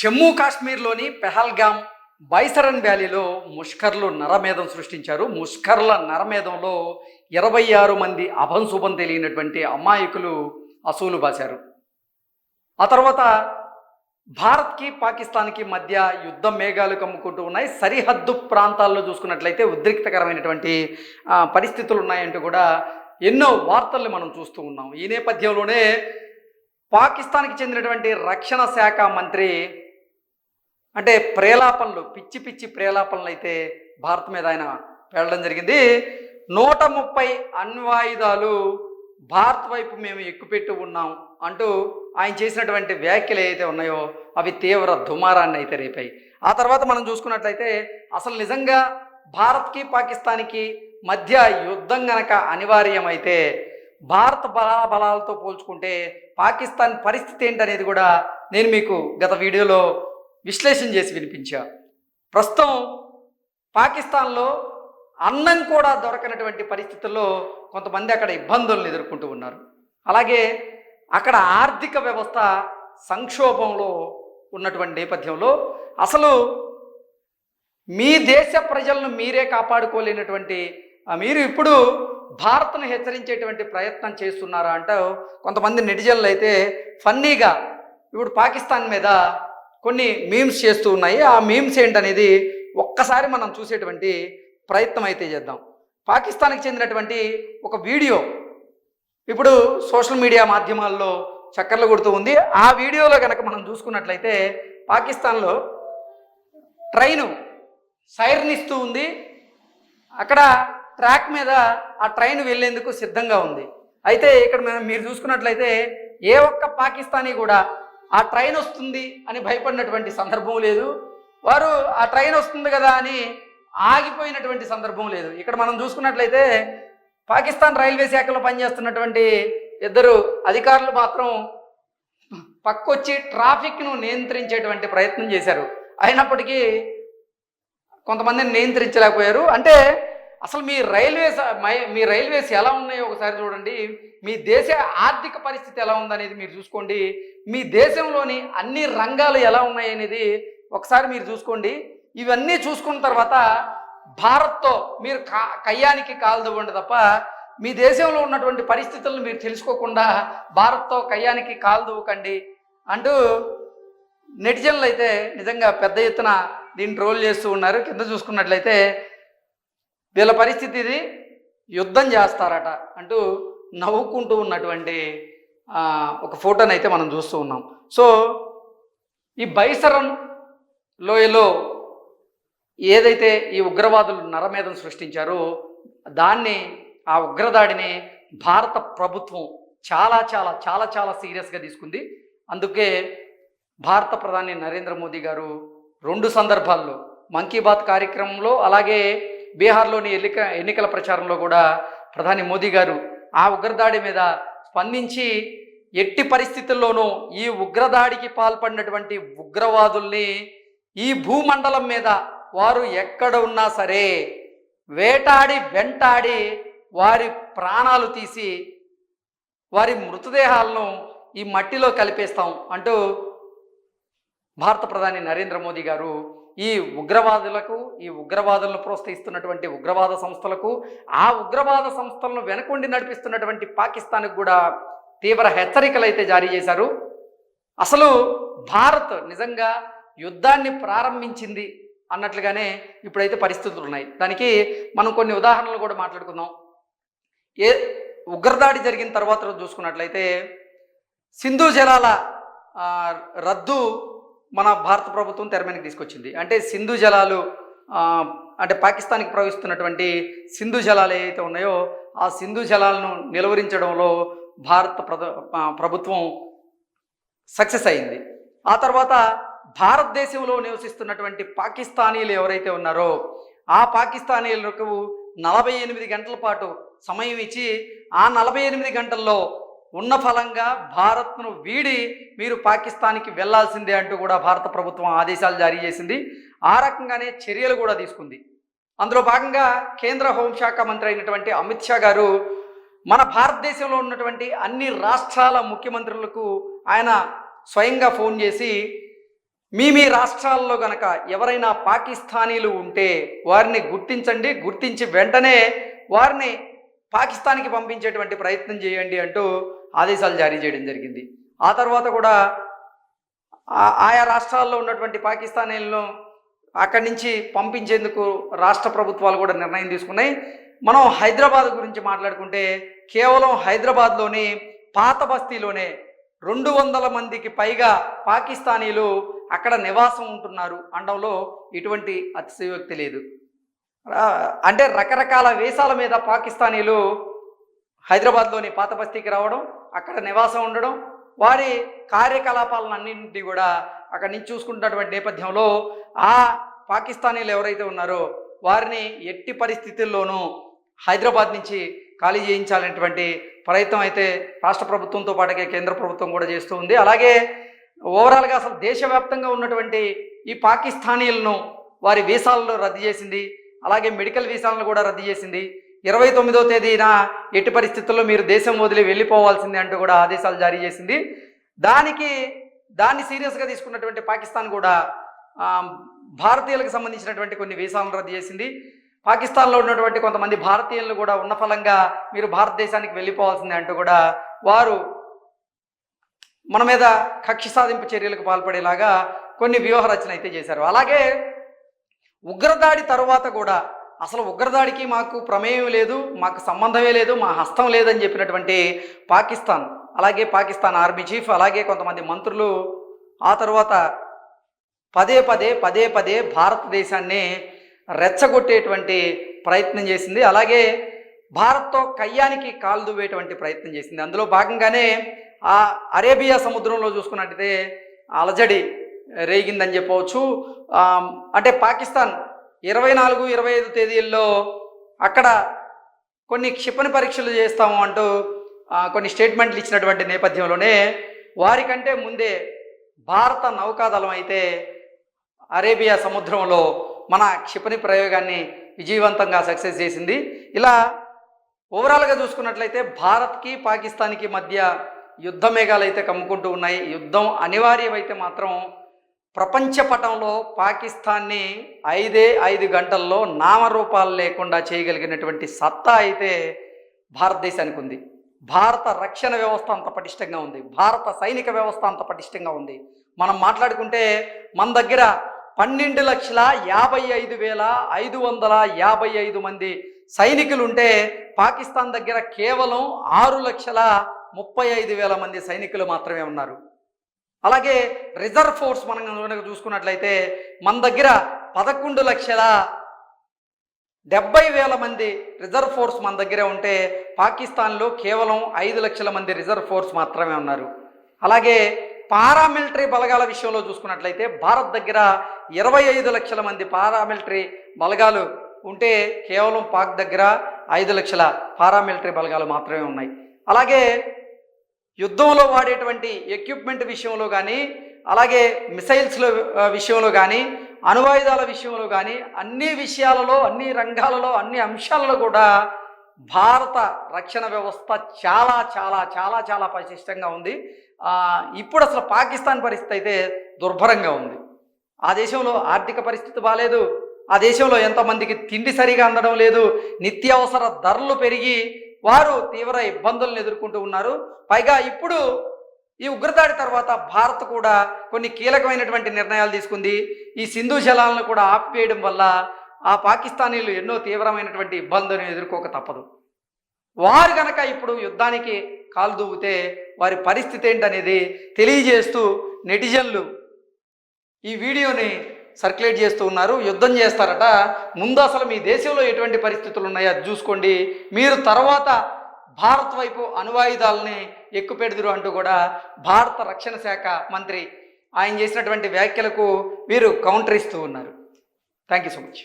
జమ్మూ కాశ్మీర్లోని పెహల్గాం బైసరన్ వ్యాలీలో ముష్కర్లు నరమేధం సృష్టించారు. ముష్కర్ల నరమేధంలో 26 మంది అభంశుభం తెలియనటువంటి అమాయకులు అసూలు బాశారు. ఆ తర్వాత భారత్కి పాకిస్తాన్కి మధ్య యుద్ధ మేఘాలు కమ్ముకుంటూ ఉన్నాయి. సరిహద్దు ప్రాంతాల్లో చూసుకున్నట్లయితే ఉద్రిక్తకరమైనటువంటి పరిస్థితులు ఉన్నాయంటూ కూడా ఎన్నో వార్తల్ని మనం చూస్తూ ఉన్నాం. ఈ నేపథ్యంలోనే పాకిస్తాన్కి చెందినటువంటి రక్షణ శాఖ మంత్రి అంటే ప్రేలాపనలు పిచ్చి పిచ్చి ప్రేలాపనలు అయితే భారత్ మీద ఆయన వెళ్ళడం జరిగింది. 130 అణ్వాయుధాలు భారత్ వైపు మేము ఎక్కుపెట్టి ఉన్నాం అంటూ ఆయన చేసినటువంటి వ్యాఖ్యలు ఏవైతే ఉన్నాయో అవి తీవ్ర దుమారాన్ని అయితే రేపాయి. ఆ తర్వాత మనం చూసుకున్నట్లయితే అసలు నిజంగా భారత్కి పాకిస్తాన్కి మధ్య యుద్ధం గనక అనివార్యమైతే భారత బలాలతో పోల్చుకుంటే పాకిస్తాన్ పరిస్థితి ఏంటనేది కూడా నేను మీకు గత వీడియోలో విశ్లేషణ చేసి వినిపించా. ప్రస్తుతం పాకిస్తాన్లో అన్నం కూడా దొరకనటువంటి పరిస్థితుల్లో కొంతమంది అక్కడ ఇబ్బందులను ఎదుర్కొంటూ ఉన్నారు. అలాగే అక్కడ ఆర్థిక వ్యవస్థ సంక్షోభంలో ఉన్నటువంటి నేపథ్యంలో అసలు మీ దేశ ప్రజలను మీరే కాపాడుకోలేనటువంటి మీరు ఇప్పుడు భారత్ను హెచ్చరించేటువంటి ప్రయత్నం చేస్తున్నారా అంటూ కొంతమంది నెటిజన్లు అయితే ఫన్నీగా ఇప్పుడు పాకిస్తాన్ మీద కొన్ని మీమ్స్ చేస్తూ ఉన్నాయి. ఆ మీమ్స్ ఏంటనేది ఒక్కసారి మనం చూసేటువంటి ప్రయత్నం అయితే చేద్దాం. పాకిస్తాన్కి చెందినటువంటి ఒక వీడియో ఇప్పుడు సోషల్ మీడియా మాధ్యమాల్లో చక్కర్లు కొడుతూ ఉంది. ఆ వీడియోలో కనుక మనం చూసుకున్నట్లయితే పాకిస్తాన్లో ట్రైను సైరన్ ఇస్తూ ఉంది. అక్కడ ట్రాక్ మీద ఆ ట్రైన్ వెళ్ళేందుకు సిద్ధంగా ఉంది. అయితే ఇక్కడ మీరు చూసుకున్నట్లయితే ఏ ఒక్క పాకిస్తానీ కూడా ఆ ట్రైన్ వస్తుంది అని భయపడినటువంటి సందర్భం లేదు. వారు ఆ ట్రైన్ వస్తుంది కదా అని ఆగిపోయినటువంటి సందర్భం లేదు. ఇక్కడ మనం చూసుకున్నట్లయితే పాకిస్తాన్ రైల్వే శాఖలో పనిచేస్తున్నటువంటి 2 అధికారులు మాత్రం పక్కొచ్చి ట్రాఫిక్ను నియంత్రించేటువంటి ప్రయత్నం చేశారు. అయినప్పటికీ కొంతమందిని నియంత్రించలేకపోయారు. అంటే అసలు మీ రైల్వేస్ ఎలా ఉన్నాయో ఒకసారి చూడండి. మీ దేశ ఆర్థిక పరిస్థితి ఎలా ఉందనేది మీరు చూసుకోండి. మీ దేశంలోని అన్ని రంగాలు ఎలా ఉన్నాయి అనేది ఒకసారి మీరు చూసుకోండి. ఇవన్నీ చూసుకున్న తర్వాత భారత్తో మీరు కయ్యానికి కాలుదవ్వండి తప్ప మీ దేశంలో ఉన్నటువంటి పరిస్థితులను మీరు తెలుసుకోకుండా భారత్తో కయ్యానికి కాలుదవ్వకండి అంటూ నెటిజన్లు అయితే నిజంగా పెద్ద ఎత్తున దీన్ని ట్రోల్ చేస్తూ ఉన్నారు. కింద చూసుకున్నట్లయితే వీళ్ళ పరిస్థితి ఇది, యుద్ధం చేస్తారట అంటూ నవ్వుకుంటూ ఉన్నటువంటి ఒక ఫోటోని అయితే మనం చూస్తూ ఉన్నాం. సో ఈ బైసరన్ లోయలో ఏదైతే ఈ ఉగ్రవాదులు నరమేధం సృష్టించారో దాన్ని ఆ ఉగ్రదాడిని భారత ప్రభుత్వం చాలా చాలా చాలా చాలా సీరియస్గా తీసుకుంది. అందుకే భారత ప్రధాని నరేంద్ర మోదీ గారు 2 సందర్భాల్లో మన్ కీ బాత్ కార్యక్రమంలో అలాగే బీహార్లోని ఎన్నికల ప్రచారంలో కూడా ప్రధాని మోదీ గారు ఆ ఉగ్రదాడి మీద స్పందించి ఎట్టి పరిస్థితుల్లోనూ ఈ ఉగ్రదాడికి పాల్పడినటువంటి ఉగ్రవాదుల్ని ఈ భూమండలం మీద వారు ఎక్కడ ఉన్నా సరే వేటాడి వెంటాడి వారి ప్రాణాలు తీసి వారి మృతదేహాలను ఈ మట్టిలో కలిపేస్తాం అంటూ భారత ప్రధాని నరేంద్ర మోదీ గారు ఈ ఉగ్రవాదులకు ఈ ఉగ్రవాదులను ప్రోత్సహిస్తున్నటువంటి ఉగ్రవాద సంస్థలకు ఆ ఉగ్రవాద సంస్థలను వెనకుండి నడిపిస్తున్నటువంటి పాకిస్తాన్కు కూడా తీవ్ర హెచ్చరికలు అయితే జారీ చేశారు. అసలు భారత్ నిజంగా యుద్ధాన్ని ప్రారంభించింది అన్నట్లుగానే ఇప్పుడైతే పరిస్థితులు ఉన్నాయి. దానికి మనం కొన్ని ఉదాహరణలు కూడా మాట్లాడుకుందాం. ఉగ్రదాడి జరిగిన తర్వాత రోజు చూసుకున్నట్లయితే సింధు జలాల రద్దు మన భారత ప్రభుత్వం తెర మీదకి తీసుకొచ్చింది. అంటే సింధు జలాలు అంటే పాకిస్తాన్కి ప్రవహిస్తున్నటువంటి సింధు జలాలు ఏవైతే ఉన్నాయో ఆ సింధు జలాలను నిలువరించడంలో భారత ప్రభుత్వం సక్సెస్ అయింది. ఆ తర్వాత భారతదేశంలో నివసిస్తున్నటువంటి పాకిస్తానీలు ఎవరైతే ఉన్నారో ఆ పాకిస్తానీలకు 48 గంటల పాటు సమయం ఇచ్చి ఆ 48 గంటల్లో ఉన్న ఫలంగా భారత్ను వీడి మీరు పాకిస్తాన్కి వెళ్లాల్సిందే అంటూ కూడా భారత ప్రభుత్వం ఆదేశాలు జారీ చేసింది. ఆ రకంగానే చర్యలు కూడా తీసుకుంది. అందులో భాగంగా కేంద్ర హోంశాఖ మంత్రి అయినటువంటి అమిత్ షా గారు మన భారతదేశంలో ఉన్నటువంటి అన్ని రాష్ట్రాల ముఖ్యమంత్రులకు ఆయన స్వయంగా ఫోన్ చేసి మీ రాష్ట్రాల్లో గనక ఎవరైనా పాకిస్తానీలు ఉంటే వారిని గుర్తించండి, గుర్తించి వెంటనే వారిని పాకిస్తాన్కి పంపించేటువంటి ప్రయత్నం చేయండి అంటూ ఆదేశాలు జారీ చేయడం జరిగింది. ఆ తర్వాత కూడా ఆయా రాష్ట్రాల్లో ఉన్నటువంటి పాకిస్తానీలను అక్కడి నుంచి పంపించేందుకు రాష్ట్ర ప్రభుత్వాలు కూడా నిర్ణయం తీసుకున్నాయి. మనం హైదరాబాద్ గురించి మాట్లాడుకుంటే కేవలం హైదరాబాద్లోని పాత బస్తీలోనే 200 మందికి పైగా పాకిస్తానీలు అక్కడ నివాసం ఉంటున్నారు అనడంలో ఎటువంటి అతిశయోక్తి లేదు. అంటే రకరకాల వేషాల మీద పాకిస్తానీలు హైదరాబాద్లోని పాత బస్తీకి రావడం, అక్కడ నివాసం ఉండడం, వారి కార్యకలాపాలన్నింటినీ కూడా అక్కడి నుంచి చూసుకుంటున్నటువంటి నేపథ్యంలో ఆ పాకిస్తానీలు ఎవరైతే ఉన్నారో వారిని ఎట్టి పరిస్థితుల్లోనూ హైదరాబాద్ నుంచి ఖాళీ చేయించాలనేటువంటి ప్రయత్నం అయితే రాష్ట్ర ప్రభుత్వంతో పాటుగా కేంద్ర ప్రభుత్వం కూడా చేస్తూ ఉంది. అలాగే ఓవరాల్గా అసలు దేశవ్యాప్తంగా ఉన్నటువంటి ఈ పాకిస్తానీలను వారి వీసాలను రద్దు చేసింది. అలాగే మెడికల్ వీసాలను కూడా రద్దు చేసింది. 29వ తేదీన ఎట్టి పరిస్థితుల్లో మీరు దేశం వదిలి వెళ్ళిపోవాల్సిందే అంటూ కూడా ఆదేశాలు జారీ చేసింది. దాన్ని సీరియస్గా తీసుకున్నటువంటి పాకిస్తాన్ కూడా భారతీయులకు సంబంధించినటువంటి కొన్ని వీసాలను రద్దు చేసింది. పాకిస్తాన్లో ఉన్నటువంటి కొంతమంది భారతీయులను కూడా ఉన్న ఫలంగా మీరు భారతదేశానికి వెళ్ళిపోవాల్సిందే అంటూ కూడా వారు మన మీద కక్ష సాధింపు చర్యలకు పాల్పడేలాగా కొన్ని వ్యూహ రచన అయితే చేశారు. అలాగే ఉగ్రదాడి తరువాత కూడా అసలు ఉగ్రదాడికి మాకు ప్రమేయం లేదు, మాకు సంబంధమే లేదు, మా హస్తం లేదని చెప్పినటువంటి పాకిస్తాన్, అలాగే పాకిస్తాన్ ఆర్మీ చీఫ్, అలాగే కొంతమంది మంత్రులు ఆ తర్వాత పదే పదే భారతదేశాన్ని రెచ్చగొట్టేటువంటి ప్రయత్నం చేసింది. అలాగే భారత్తో కయ్యానికి కాలు దువ్వేటువంటి ప్రయత్నం చేసింది. అందులో భాగంగానే ఆ అరేబియా సముద్రంలో చూసుకున్నట్టయితే అలజడి రేగిందని చెప్పవచ్చు. అంటే పాకిస్తాన్ 24, 25 తేదీల్లో అక్కడ కొన్ని క్షిపణి పరీక్షలు చేస్తాము అంటూ కొన్ని స్టేట్మెంట్లు ఇచ్చినటువంటి నేపథ్యంలోనే వారికంటే ముందే భారత నౌకాదళం అయితే అరేబియా సముద్రంలో మన క్షిపణి ప్రయోగాన్ని విజయవంతంగా సక్సెస్ చేసింది. ఇలా ఓవరాల్గా చూసుకున్నట్లయితే భారత్కి పాకిస్తాన్కి మధ్య యుద్ధ మేఘాలు అయితే కమ్ముకుంటూ ఉన్నాయి. యుద్ధం అనివార్యమైతే మాత్రం ప్రపంచ పటంలో పాకిస్తాన్ని 5 గంటల్లో నామరూపాలు లేకుండా చేయగలిగినటువంటి సత్తా అయితే భారతదేశానికి ఉంది. భారత రక్షణ వ్యవస్థ అంత పటిష్టంగా ఉంది, భారత సైనిక వ్యవస్థ అంత పటిష్టంగా ఉంది. మనం మాట్లాడుకుంటే మన దగ్గర 12,55,555 మంది సైనికులు ఉంటే పాకిస్తాన్ దగ్గర కేవలం 6,35,000 మంది సైనికులు మాత్రమే ఉన్నారు. అలాగే రిజర్వ్ ఫోర్స్ మనం చూసుకున్నట్లయితే మన దగ్గర 11,70,000 మంది రిజర్వ్ ఫోర్స్ మన దగ్గర ఉంటే పాకిస్తాన్లో కేవలం 5 లక్షల మంది రిజర్వ్ ఫోర్స్ మాత్రమే ఉన్నారు. అలాగే పారామిలిటరీ బలగాల విషయంలో చూసుకున్నట్లయితే భారత్ దగ్గర 25 లక్షల మంది పారామిలిటరీ బలగాలు ఉంటే కేవలం పాక్ దగ్గర 5 లక్షల పారామిలిటరీ బలగాలు మాత్రమే ఉన్నాయి. అలాగే యుద్ధంలో వాడేటువంటి ఎక్విప్మెంట్ విషయంలో కానీ, అలాగే మిసైల్స్ల విషయంలో కానీ, అణువాయుధాల విషయంలో కానీ, అన్ని విషయాలలో, అన్ని రంగాలలో, అన్ని అంశాలలో కూడా భారత రక్షణ వ్యవస్థ చాలా చాలా చాలా చాలా పటిష్టంగా ఉంది. ఇప్పుడు అసలు పాకిస్తాన్ పరిస్థితి అయితే దుర్భరంగా ఉంది. ఆ దేశంలో ఆర్థిక పరిస్థితి బాగాలేదు, ఆ దేశంలో ఎంతమందికి తిండి సరిగా అందడం లేదు, నిత్యావసర ధరలు పెరిగి వారు తీవ్ర ఇబ్బందులను ఎదుర్కొంటూ ఉన్నారు. పైగా ఇప్పుడు ఈ ఉగ్రదాడి తర్వాత భారత్ కూడా కొన్ని కీలకమైనటువంటి నిర్ణయాలు తీసుకుంది. ఈ సింధు జలాలను కూడా ఆపివేయడం వల్ల ఆ పాకిస్తానీలు ఎన్నో తీవ్రమైనటువంటి ఇబ్బందులను ఎదుర్కోక తప్పదు. వారు గనక ఇప్పుడు యుద్ధానికి కాలు దువ్వుతే వారి పరిస్థితి ఏంటనేది తెలియజేస్తూ నెటిజన్లు ఈ వీడియోని సర్క్యులేట్ చేస్తూ ఉన్నారు. యుద్ధం చేస్తారట, ముందు అసలు మీ దేశంలో ఎటువంటి పరిస్థితులు ఉన్నాయో అది చూసుకోండి, మీరు తర్వాత భారత్ వైపు అణువాయుధాలని ఎక్కుపెడుదురు అంటూ కూడా భారత రక్షణ శాఖ మంత్రి ఆయన చేసినటువంటి వ్యాఖ్యలకు వీరు కౌంటర్ ఇస్తూ ఉన్నారు. Thank you so much.